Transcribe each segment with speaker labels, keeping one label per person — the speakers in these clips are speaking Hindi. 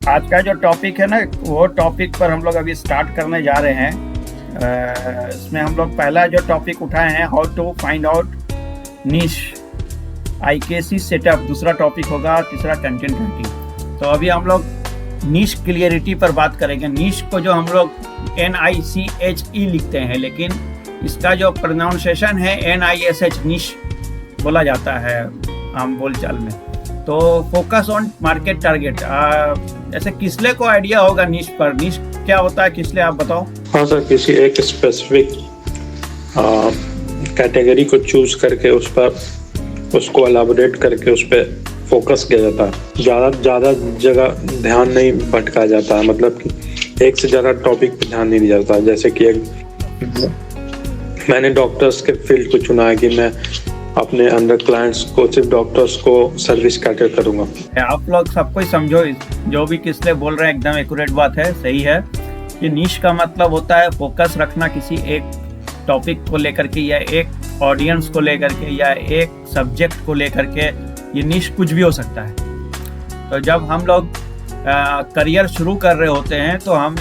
Speaker 1: आज का जो टॉपिक है ना, वो टॉपिक पर हम लोग अभी स्टार्ट करने जा रहे हैं। इसमें हम लोग पहला जो टॉपिक उठाए हैं, how to find out niche IKC setup. दूसरा टॉपिक होगा, तीसरा कंटेंट राइटिंग। तो अभी हम लोग नीश क्लियरिटी पर बात करेंगे। नीश को जो हम लोग NICHE लिखते हैं, लेकिन इसका जो प्रोनाउंसिएशन है NISH, नीश बोला जाता है आम बोलचाल में। तो फोकस ऑन मार्केट टारगेट। ऐसे किसले को आइडिया होगा नीश पर? नीश क्या होता है किसले, आप बताओ।
Speaker 2: हाँ सर, किसी एक स्पेसिफिक कैटेगरी को चूज करके उस पर उसको एलाबोरेट करके उस पर फोकस किया जाता है। ज़्यादा जगह ध्यान नहीं भटका जाता है, मतलब कि एक से ज़्यादा टॉपिक पे ध्यान नहीं दिया जाता। जैसे कि मैंने डॉक्टर्स के फील्ड को चुना है कि मैं अपने अंडर क्लाइंट्स को, सिर्फ डॉक्टर्स को सर्विस कैटर करूंगा।
Speaker 1: आप लोग सब कुछ समझो, जो भी किसले बोल रहे हैं एकदम एक्यूरेट बात है, सही है। कि नीश का मतलब होता है फोकस रखना किसी एक टॉपिक को लेकर के, या एक ऑडियंस को लेकर के, या एक सब्जेक्ट को लेकर के। ये नीश कुछ भी हो सकता है। तो जब हम लोग करियर शुरू कर रहे होते हैं तो हम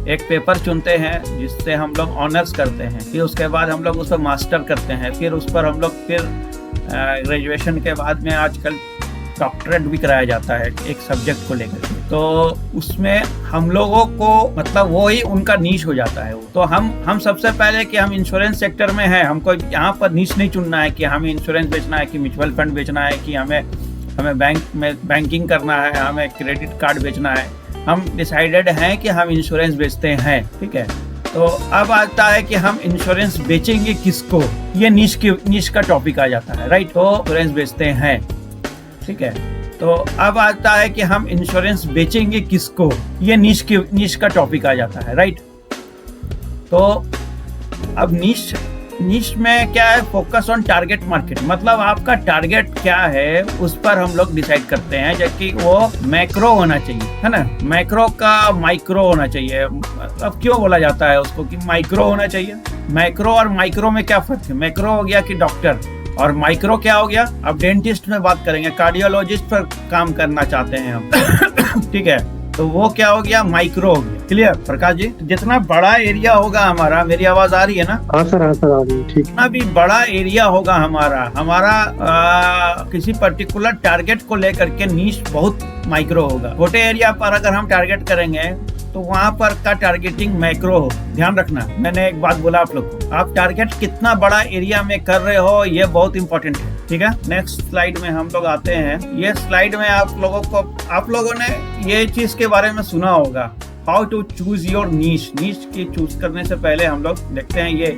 Speaker 1: एक पेपर चुनते हैं जिससे हम लोग ऑनर्स करते हैं। फिर उसके बाद हम लोग उस पर मास्टर करते हैं। फिर उस पर हम लोग ग्रेजुएशन के बाद में आजकल डॉक्टरेट भी कराया जाता है एक सब्जेक्ट को लेकर। तो उसमें हम लोगों को मतलब वो ही उनका नीश हो जाता है। तो हम सबसे पहले कि हम इंश्योरेंस सेक्टर में हैं, हमको यहाँ पर नीश नहीं चुनना है कि हमें इंश्योरेंस बेचना है, कि म्यूचुअल फंड बेचना है, कि हमें बैंक में बैंकिंग करना है, हमें क्रेडिट कार्ड बेचना है। हम डिसाइडेड हैं कि हम इंश्योरेंस बेचते हैं, ठीक है। तो अब आता है कि हम इंश्योरेंस बेचेंगे किसको, ये नीश का टॉपिक आ जाता है, राइट। तो इंश्योरेंस बेचते हैं, ठीक है। तो अब आता है कि हम इंश्योरेंस बेचेंगे किसको, ये नीश का टॉपिक आ जाता है, राइट। तो अब नीश में क्या है, फोकस ऑन टारगेट मार्केट। मतलब आपका टारगेट क्या है उस पर हम लोग डिसाइड करते हैं, जबकि वो मैक्रो होना चाहिए, है ना। मैक्रो का माइक्रो होना चाहिए। अब क्यों बोला जाता है उसको कि माइक्रो होना चाहिए? मैक्रो और माइक्रो में क्या फर्क है? मैक्रो हो गया कि डॉक्टर, और माइक्रो क्या हो गया? अब डेंटिस्ट में बात करेंगे, कार्डियोलॉजिस्ट पर काम करना चाहते हैं हम ठीक है। तो वो क्या हो गया? माइक्रो हो गया। क्लियर प्रकाश जी? जितना बड़ा एरिया होगा हमारा, मेरी आवाज आ रही है ना?
Speaker 2: हाँ सर आ रही है, ठीक।
Speaker 1: जितना भी बड़ा एरिया होगा हमारा किसी पर्टिकुलर टारगेट को लेकर के नीश बहुत माइक्रो होगा। छोटे एरिया पर अगर हम टारगेट करेंगे तो वहां पर का टारगेटिंग मैक्रो हो। ध्यान रखना, मैंने एक बात बोला आप लोग को, आप टारगेट कितना बड़ा एरिया में कर रहे हो ये बहुत इंपॉर्टेंट है, ठीक है। नेक्स्ट स्लाइड में हम लोग आते हैं। ये स्लाइड में आप लोगों ने ये चीज के बारे में सुना होगा, how to choose your niche. Niche की चूज करने से पहले हम लोग देखते हैं ये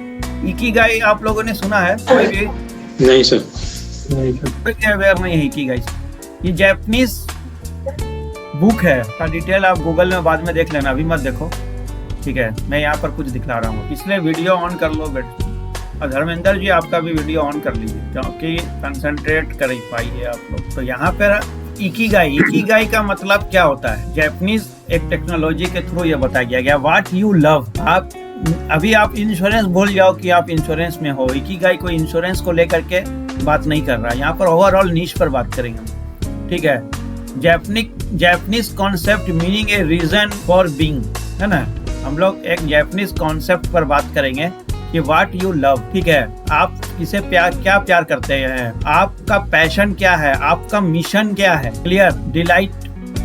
Speaker 1: इकिगाई। आप लोगों ने सुना है? कोई भी
Speaker 2: नहीं सर,
Speaker 1: अवेयर नहीं है इकिगाई। ये जापानीज बुक है, का डिटेल आप गूगल में बाद में देख लेना, अभी मत देखो, ठीक है। मैं यहाँ पर कुछ दिखला रहा हूँ, इसलिए वीडियो ऑन कर लो बेटा। और धर्मेंद्र जी आपका भी वीडियो ऑन कर लीजिए, क्योंकि कंसंट्रेट कर पाइए आप लोग। तो यहाँ पर इकिगाई का मतलब क्या होता है? जापानीज एक टेक्नोलॉजी के थ्रू ये बताया गया, व्हाट यू लव। आप इंश्योरेंस भूल जाओ कि आप इंश्योरेंस में हो। इकिगाई कोई इंश्योरेंस को लेकर के बात नहीं कर रहा, यहाँ पर ओवरऑल नीश पर बात करेंगे हम, ठीक है। Japanese concept meaning a reason for being, है ना। हम लोग एक जापानीज कॉन्सेप्ट पर बात करेंगे कि व्हाट यू लव, ठीक है। आप इसे क्या प्यार करते हैं, आपका पैशन क्या है, आपका मिशन क्या है। Clear? Delight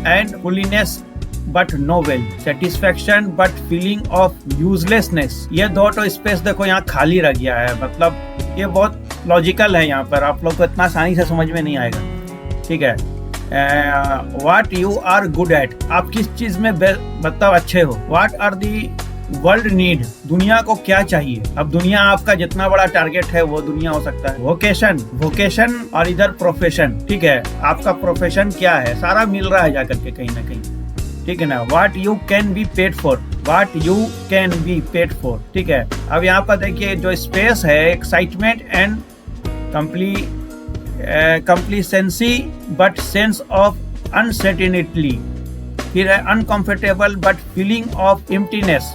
Speaker 1: and holiness but novel, satisfaction but feeling of uselessness. ये दो तो स्पेस देखो यहाँ खाली रह गया है, मतलब ये बहुत लॉजिकल है। यहाँ पर आप लोग को इतना आसानी से समझ में नहीं आएगा, ठीक है। What you are good at, आप किस चीज में मतलब अच्छे हो। What are the world need, दुनिया को क्या चाहिए। अब दुनिया आपका जितना बड़ा टारगेट है वो दुनिया हो सकता है। वोकेशन और इधर प्रोफेशन, ठीक है। आपका प्रोफेशन क्या है, सारा मिल रहा है जाकर के कहीं ना कहीं, ठीक है ना। What you can be paid for, ठीक है। अब यहाँ पर देखिए जो स्पेस है, excitement and complacency but sense of uncertainty. फिर है uncomfortable but feeling of emptiness.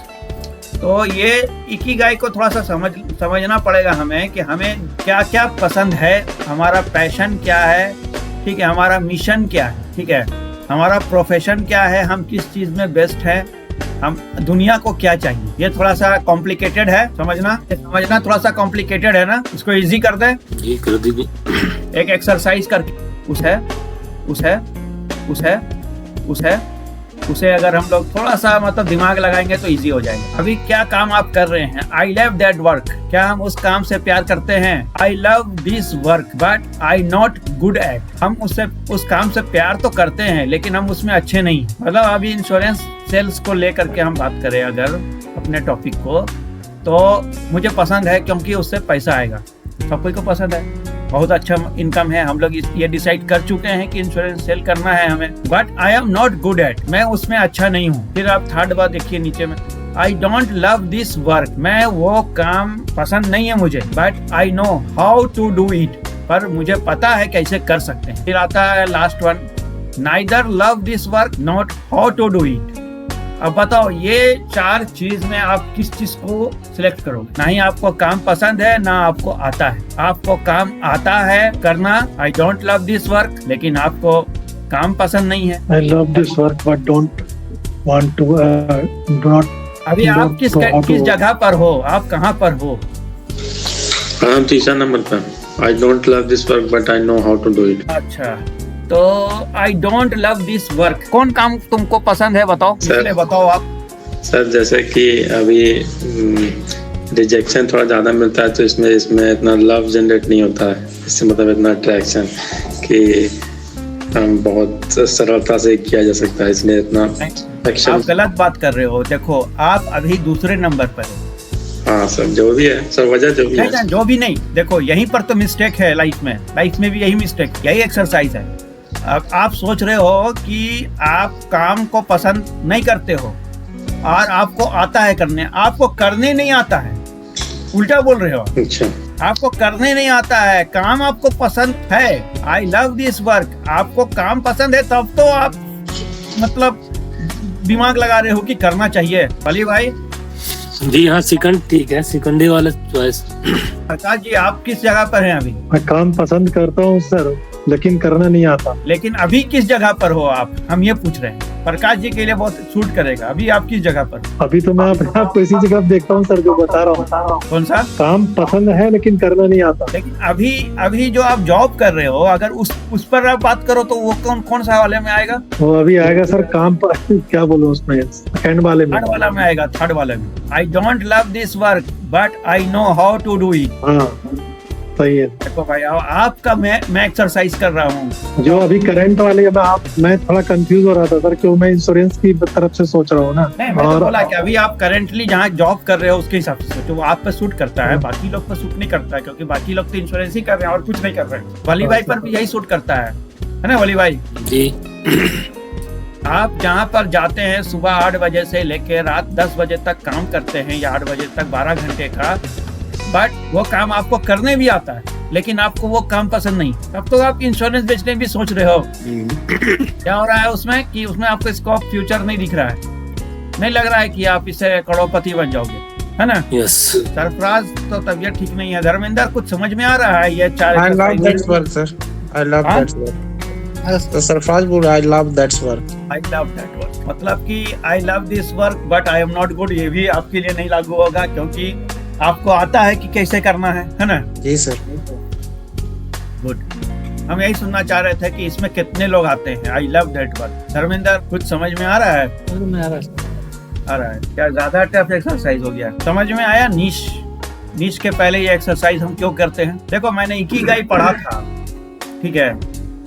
Speaker 1: तो ये इकिगाई को थोड़ा सा समझना पड़ेगा हमें कि हमें क्या क्या पसंद है, हमारा पैशन क्या है, ठीक है, हमारा मिशन क्या है, ठीक है। हमारा प्रोफेशन क्या है, हम किस चीज में बेस्ट है, हम दुनिया को क्या चाहिए। ये थोड़ा सा कॉम्प्लिकेटेड है, समझना थोड़ा सा कॉम्प्लिकेटेड है ना, इसको इजी कर दे।
Speaker 3: जी कर दीजिए।
Speaker 1: एक एक्सरसाइज करके उसे अगर हम लोग थोड़ा सा मतलब दिमाग लगाएंगे तो इजी हो जाएगा। अभी क्या काम आप कर रहे हैं? I love that work. क्या हम उस काम से प्यार करते हैं? I love this work but I not good at. हम उस काम से प्यार तो करते हैं लेकिन हम उसमें अच्छे नहीं। मतलब अभी इंश्योरेंस सेल्स को लेकर के हम बात करें अगर अपने टॉपिक को, तो मुझे पसंद है क्योंकि उससे पैसा आएगा। सब कोई को पसंद है, बहुत अच्छा इनकम है। हम लोग ये डिसाइड कर चुके हैं कि इंश्योरेंस सेल करना है हमें, but I am not good at. मैं उसमें अच्छा नहीं हूँ। फिर आप थर्ड बात देखिए नीचे में, I don't love this work. मैं वो काम पसंद नहीं है मुझे, but I know how to do it. पर मुझे पता है कैसे कर सकते हैं। फिर आता है last one, neither love this work not how to do it. अब बताओ ये 4 चीज में आप किस चीज को सिलेक्ट करोगे? ना ही आपको काम पसंद है ना आपको आता है। आपको काम आता है करना, आई डोंट लव दिस वर्क, लेकिन आपको काम पसंद नहीं है।
Speaker 4: I love this work but don't want to do not.
Speaker 1: अभी आप किस जगह पर हो? आप कहाँ पर हो?
Speaker 2: हाँ, तीसरा नंबर पर, I don't love this work but I know how to do it.
Speaker 1: अच्छा, तो I don't love this work, कौन काम तुमको पसंद है बताओ? इसलिए बताओ आप।
Speaker 2: सर जैसे कि अभी रिजेक्शन थोड़ा ज्यादा मिलता है तो इसमें इतना लव जनरेट नहीं होता है। इससे मतलब इतना अट्रैक्शन कि हम बहुत सरलता से किया जा सकता है, इसलिए इतना एक्शन।
Speaker 1: आप गलत बात कर रहे हो। देखो आप अभी दूसरे नंबर पर हो।
Speaker 2: हाँ सर, जो भी है सर, वजह जो भी है,
Speaker 1: जो भी नहीं, देखो यहीं पर तो मिस्टेक है लाइफ में भी यही मिस्टेक, यही एक्सरसाइज है। अब आप सोच रहे हो कि आप काम को पसंद नहीं करते हो और आपको आता है करने, आपको करने नहीं आता है। उल्टा बोल रहे हो।
Speaker 2: अच्छा,
Speaker 1: आपको करने नहीं आता है, काम आपको पसंद है। आई लव दिस वर्क, आपको काम पसंद है, तब तो आप मतलब दिमाग लगा रहे हो कि करना चाहिए। अली भाई
Speaker 3: जी हाँ, सेकंड ठीक है, सेकंड वाला चॉइस।
Speaker 1: प्रकाश जी आप किस जगह पर हैं अभी?
Speaker 4: मैं काम पसंद करता हूँ सर, लेकिन करना नहीं आता।
Speaker 1: लेकिन अभी किस जगह पर हो आप? हम ये पूछ रहे हैं। प्रकाश जी के लिए बहुत सूट करेगा। अभी आप किस जगह पर?
Speaker 4: अभी तो मैं अपने आप को इसी जगह देखता हूँ सर, जो बता रहा हूँ।
Speaker 1: कौन सा?
Speaker 4: काम पसंद है लेकिन करना नहीं आता।
Speaker 1: लेकिन अभी जो आप जॉब कर रहे हो, अगर उस पर आप बात करो तो वो कौन सा वाले में आएगा?
Speaker 4: वो अभी आएगा सर काम पर, क्या बोलूं उसमें, सेकंड वाले में,
Speaker 1: थर्ड वाला में आएगा। थर्ड वाले में, I don't love this work but I know how to do it.
Speaker 4: हाँ सही है।
Speaker 1: देखो भाई आपका मैं एक्सरसाइज कर रहा हूँ।
Speaker 4: जो अभी करंट वाले मैं थोड़ा कंफ्यूज हो रहा था सर, क्यों मैं इंश्योरेंस की तरफ से सोच रहा हूँ ना।
Speaker 1: नहीं, मैं तो बोला कि अभी आप करंटली जहाँ जॉब कर रहे हो उसके हिसाब से सोचो, वो आप पे सूट करता है, बाकी लोग पे सूट नहीं करता है, क्योंकि बाकी लोग तो इंश्योरेंस ही कर रहे हैं और कुछ नहीं कर रहे हैं। वली भाई पर भी यही सूट करता है ना वली भाई
Speaker 3: जी।
Speaker 1: आप जहाँ पर जाते हैं सुबह 8 बजे से लेकर रात 10 बजे तक काम करते हैं, या 8 बजे तक 12 घंटे का, बट वो काम आपको करने भी आता है लेकिन आपको वो काम पसंद नहीं, तब तो आप इंश्योरेंस बेचने भी सोच रहे हो। क्या हो रहा है उसमें कि उसमें आपको स्कोप फ्यूचर नहीं दिख रहा है, नहीं लग रहा है कि आप इससे करोड़पति बन जाओगे, है ना?
Speaker 3: यस।
Speaker 1: सरफराज तो तबियत ठीक नहीं है। धर्मेंद्र कुछ समझ में आ रहा है ये 4?
Speaker 5: I love that work, sir. I love
Speaker 1: हाँ?
Speaker 5: that work. तो सरफराज बोल रहा है, I love that work.
Speaker 1: I love that work, मतलब कि I love this work but I am not good, ये भी आपके लिए नहीं लागू होगा क्योंकि आपको आता है कि कैसे करना है ना?
Speaker 5: जी सर।
Speaker 1: गुड। हम यही सुनना चाह रहे थे कि इसमें कितने लोग आते हैं I love that work. Dharmendra कुछ समझ में आ रहा है? आ रहा है। क्या ज्यादा टफ एक्सरसाइज हो गया? समझ में आया? नीश के पहले ये एक्सरसाइज हम क्यों करते हैं? देखो मैंने इकिगाई पढ़ा था, ठीक है,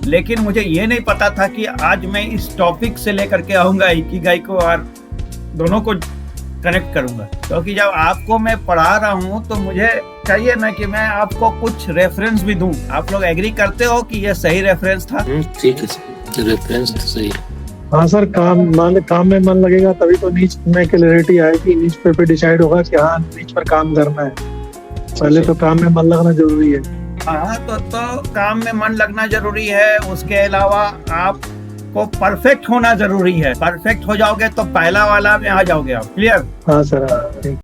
Speaker 1: लेकिन मुझे ये नहीं पता था कि आज मैं इस टॉपिक से लेकर के आऊंगा इकिगाई को और दोनों को कनेक्ट करूंगा, क्योंकि जब आपको मैं पढ़ा रहा हूँ तो मुझे चाहिए ना कि मैं आपको कुछ रेफरेंस भी दूं। आप लोग एग्री करते हो कि ये सही रेफरेंस था?
Speaker 3: ठीक है सर, रेफरेंस तो सही है।
Speaker 4: हाँ सर, काम में मन लगेगा तभी तो नीच में क्लैरिटी आएगी, नीच पे डिसाइड होगा कि हाँ नीच पर काम करना है। पहले तो काम में मन लगना जरूरी है।
Speaker 1: हाँ तो काम में मन लगना जरूरी है। उसके अलावा आपको परफेक्ट होना जरूरी है। परफेक्ट हो जाओगे तो पहला वाला में आ जाओगे आप। क्लियर?
Speaker 4: हाँ सर।